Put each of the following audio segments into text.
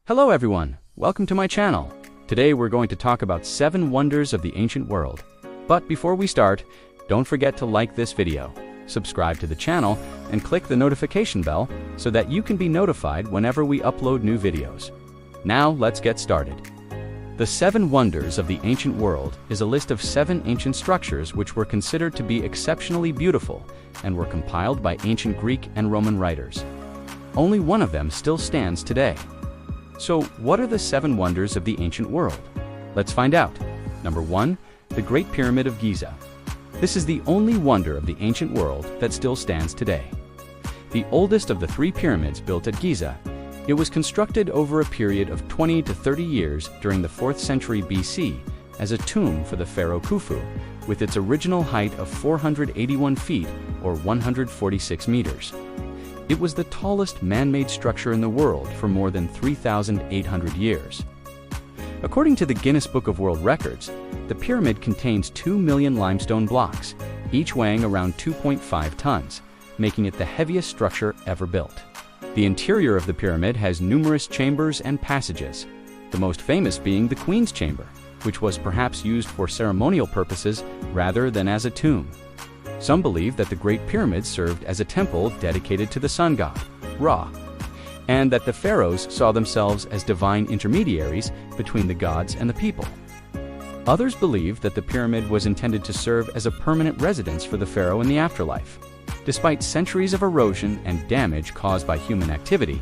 Hello everyone, welcome to my channel. Today we're going to talk about 7 wonders of the ancient world. But before we start, don't forget to like this video, subscribe to the channel, and click the notification bell so that you can be notified whenever we upload new videos. Now let's get started. The 7 wonders of the ancient world is a list of 7 ancient structures which were considered to be exceptionally beautiful and were compiled by ancient Greek and Roman writers. Only one of them still stands today. So, what are the 7 wonders of the ancient world? Let's find out. Number 1, the Great Pyramid of Giza. This is the only wonder of the ancient world that still stands today. The oldest of the 3 pyramids built at Giza, it was constructed over a period of 20 to 30 years during the 4th century BC as a tomb for the pharaoh Khufu, with its original height of 481 feet or 146 meters. It was the tallest man-made structure in the world for more than 3,800 years. According to the Guinness Book of World Records, the pyramid contains 2 million limestone blocks, each weighing around 2.5 tons, making it the heaviest structure ever built. The interior of the pyramid has numerous chambers and passages, the most famous being the Queen's Chamber, which was perhaps used for ceremonial purposes rather than as a tomb. Some believe that the Great Pyramid served as a temple dedicated to the sun god, Ra, and that the pharaohs saw themselves as divine intermediaries between the gods and the people. Others believe that the pyramid was intended to serve as a permanent residence for the pharaoh in the afterlife. Despite centuries of erosion and damage caused by human activity,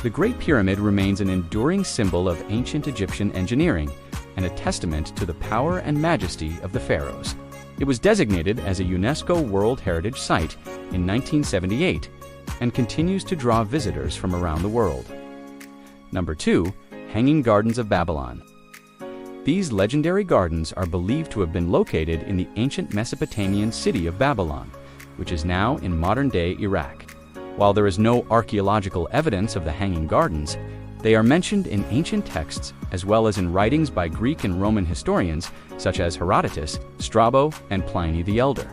the Great Pyramid remains an enduring symbol of ancient Egyptian engineering and a testament to the power and majesty of the pharaohs. It was designated as a UNESCO World Heritage Site in 1978 and continues to draw visitors from around the world. Number 2, Hanging Gardens of Babylon. These legendary gardens are believed to have been located in the ancient Mesopotamian city of Babylon, which is now in modern-day Iraq. While there is no archaeological evidence of the Hanging Gardens, they are mentioned in ancient texts as well as in writings by Greek and Roman historians such as Herodotus, Strabo, and Pliny the Elder.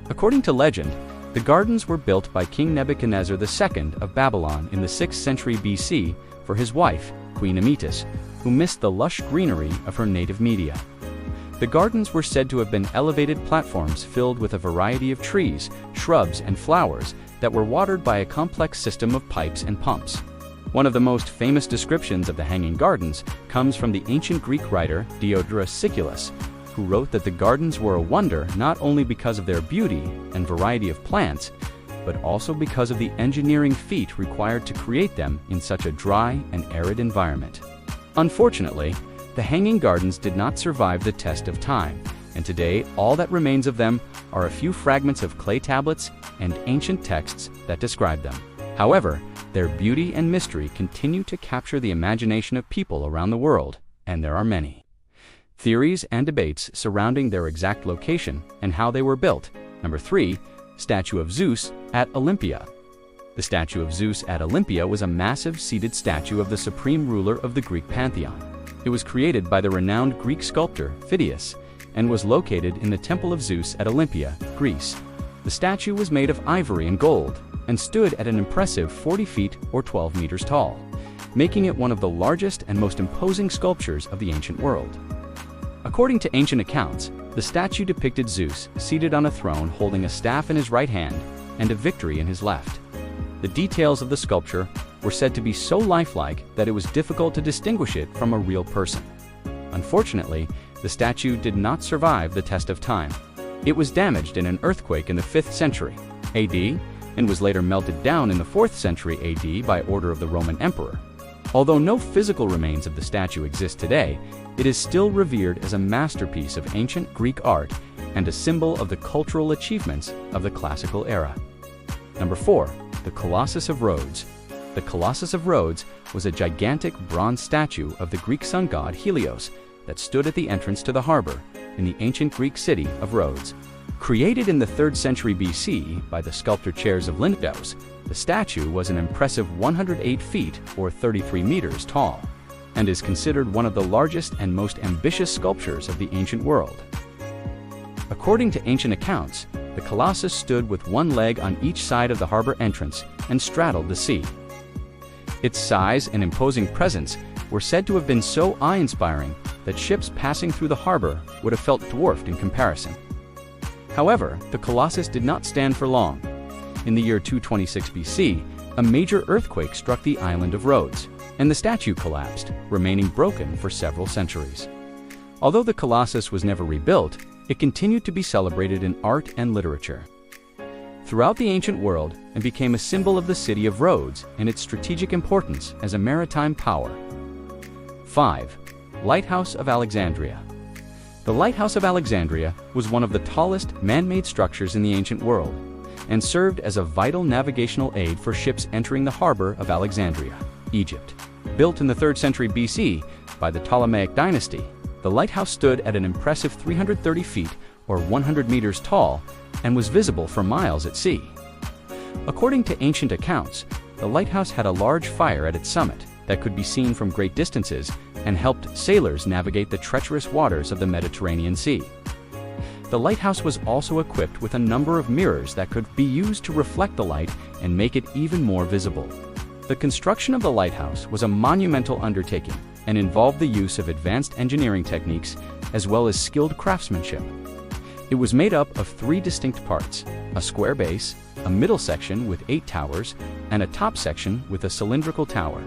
According to legend, the gardens were built by King Nebuchadnezzar II of Babylon in the 6th century BC for his wife, Queen Amytis, who missed the lush greenery of her native Media. The gardens were said to have been elevated platforms filled with a variety of trees, shrubs, and flowers that were watered by a complex system of pipes and pumps. One of the most famous descriptions of the Hanging Gardens comes from the ancient Greek writer Diodorus Siculus, who wrote that the gardens were a wonder not only because of their beauty and variety of plants, but also because of the engineering feat required to create them in such a dry and arid environment. Unfortunately, the Hanging Gardens did not survive the test of time, and today all that remains of them are a few fragments of clay tablets and ancient texts that describe them. However, their beauty and mystery continue to capture the imagination of people around the world, and there are many theories and debates surrounding their exact location and how they were built. Number 3, Statue of Zeus at Olympia. The statue of Zeus at Olympia was a massive seated statue of the supreme ruler of the Greek pantheon. It was created by the renowned Greek sculptor Phidias and was located in the Temple of Zeus at Olympia, Greece. The statue was made of ivory and gold and stood at an impressive 40 feet or 12 meters tall, making it one of the largest and most imposing sculptures of the ancient world. According to ancient accounts, the statue depicted Zeus seated on a throne holding a staff in his right hand and a victory in his left. The details of the sculpture were said to be so lifelike that it was difficult to distinguish it from a real person. Unfortunately, the statue did not survive the test of time. It was damaged in an earthquake in the 5th century AD and was later melted down in the 4th century AD by order of the Roman emperor. Although no physical remains of the statue exist today, it is still revered as a masterpiece of ancient Greek art and a symbol of the cultural achievements of the classical era. Number 4, the Colossus of Rhodes. The Colossus of Rhodes was a gigantic bronze statue of the Greek sun god Helios that stood at the entrance to the harbor in the ancient Greek city of Rhodes. Created in the 3rd century BC by the sculptor Chairs of Lighthouse, the statue was an impressive 108 feet or 33 meters tall and is considered one of the largest and most ambitious sculptures of the ancient world. According to ancient accounts, the Colossus stood with one leg on each side of the harbor entrance and straddled the sea. Its size and imposing presence were said to have been so awe-inspiring that ships passing through the harbor would have felt dwarfed in comparison. However, the Colossus did not stand for long. In the year 226 BC, a major earthquake struck the island of Rhodes, and the statue collapsed, remaining broken for several centuries. Although the Colossus was never rebuilt, it continued to be celebrated in art and literature throughout the ancient world and became a symbol of the city of Rhodes and its strategic importance as a maritime power. 5. Lighthouse of Alexandria. The Lighthouse of Alexandria was one of the tallest man-made structures in the ancient world and served as a vital navigational aid for ships entering the harbor of Alexandria, Egypt. Built in the 3rd century BC by the Ptolemaic dynasty, the lighthouse stood at an impressive 330 feet or 100 meters tall and was visible for miles at sea. According to ancient accounts, the lighthouse had a large fire at its summit that could be seen from great distances and helped sailors navigate the treacherous waters of the Mediterranean Sea. The lighthouse was also equipped with a number of mirrors that could be used to reflect the light and make it even more visible. The construction of the lighthouse was a monumental undertaking and involved the use of advanced engineering techniques as well as skilled craftsmanship. It was made up of 3 distinct parts: a square base, a middle section with 8 towers, and a top section with a cylindrical tower.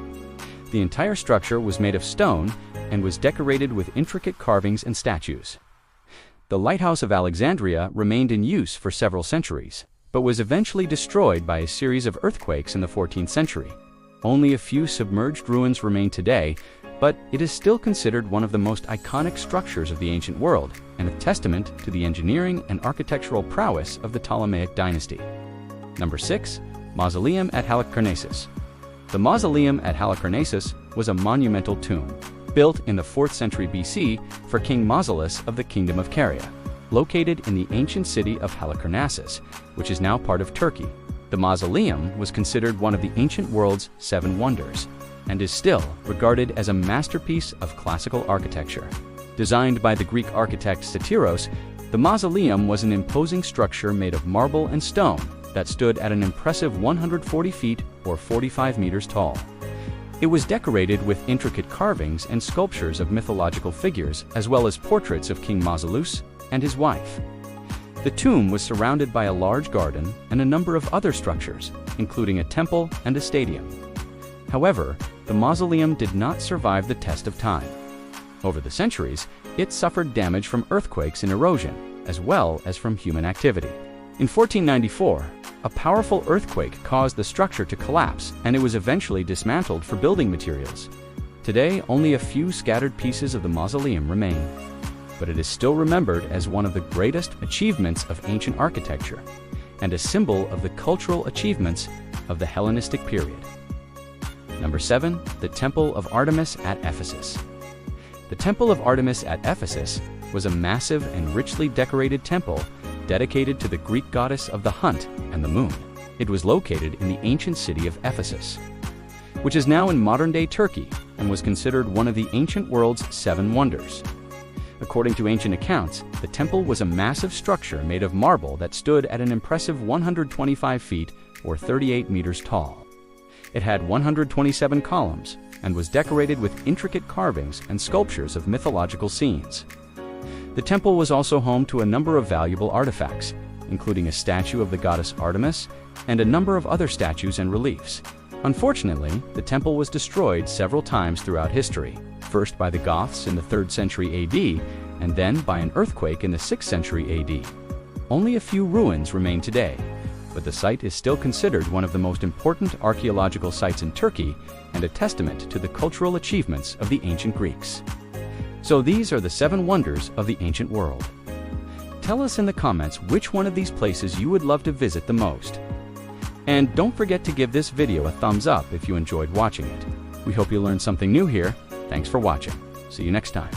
The entire structure was made of stone and was decorated with intricate carvings and statues. The Lighthouse of Alexandria remained in use for several centuries, but was eventually destroyed by a series of earthquakes in the 14th century. Only a few submerged ruins remain today, but it is still considered one of the most iconic structures of the ancient world and a testament to the engineering and architectural prowess of the Ptolemaic dynasty. Number 6. Mausoleum at Halicarnassus. The Mausoleum at Halicarnassus was a monumental tomb, built in the 4th century BC for King Mausolus of the Kingdom of Caria, located in the ancient city of Halicarnassus, which is now part of Turkey. The mausoleum was considered one of the ancient world's 7 wonders, and is still regarded as a masterpiece of classical architecture. Designed by the Greek architect Satyros, the mausoleum was an imposing structure made of marble and stone that stood at an impressive 140 feet or 45 meters tall. It was decorated with intricate carvings and sculptures of mythological figures, as well as portraits of King Mausolus and his wife. The tomb was surrounded by a large garden and a number of other structures, including a temple and a stadium. However, the mausoleum did not survive the test of time. Over the centuries, it suffered damage from earthquakes and erosion, as well as from human activity. In 1494, a powerful earthquake caused the structure to collapse, and it was eventually dismantled for building materials. Today, only a few scattered pieces of the mausoleum remain, but it is still remembered as one of the greatest achievements of ancient architecture and a symbol of the cultural achievements of the Hellenistic period. Number 7. The Temple of Artemis at Ephesus. The Temple of Artemis at Ephesus was a massive and richly decorated temple dedicated to the Greek goddess of the hunt and the moon. It was located in the ancient city of Ephesus, which is now in modern-day Turkey and was considered one of the ancient world's 7 wonders. According to ancient accounts, the temple was a massive structure made of marble that stood at an impressive 125 feet or 38 meters tall. It had 127 columns and was decorated with intricate carvings and sculptures of mythological scenes. The temple was also home to a number of valuable artifacts, including a statue of the goddess Artemis and a number of other statues and reliefs. Unfortunately, the temple was destroyed several times throughout history, first by the Goths in the 3rd century AD and then by an earthquake in the 6th century AD. Only a few ruins remain today, but the site is still considered one of the most important archaeological sites in Turkey and a testament to the cultural achievements of the ancient Greeks. So these are the 7 wonders of the ancient world. Tell us in the comments which one of these places you would love to visit the most. And don't forget to give this video a thumbs up if you enjoyed watching it. We hope you learned something new here. Thanks for watching. See you next time.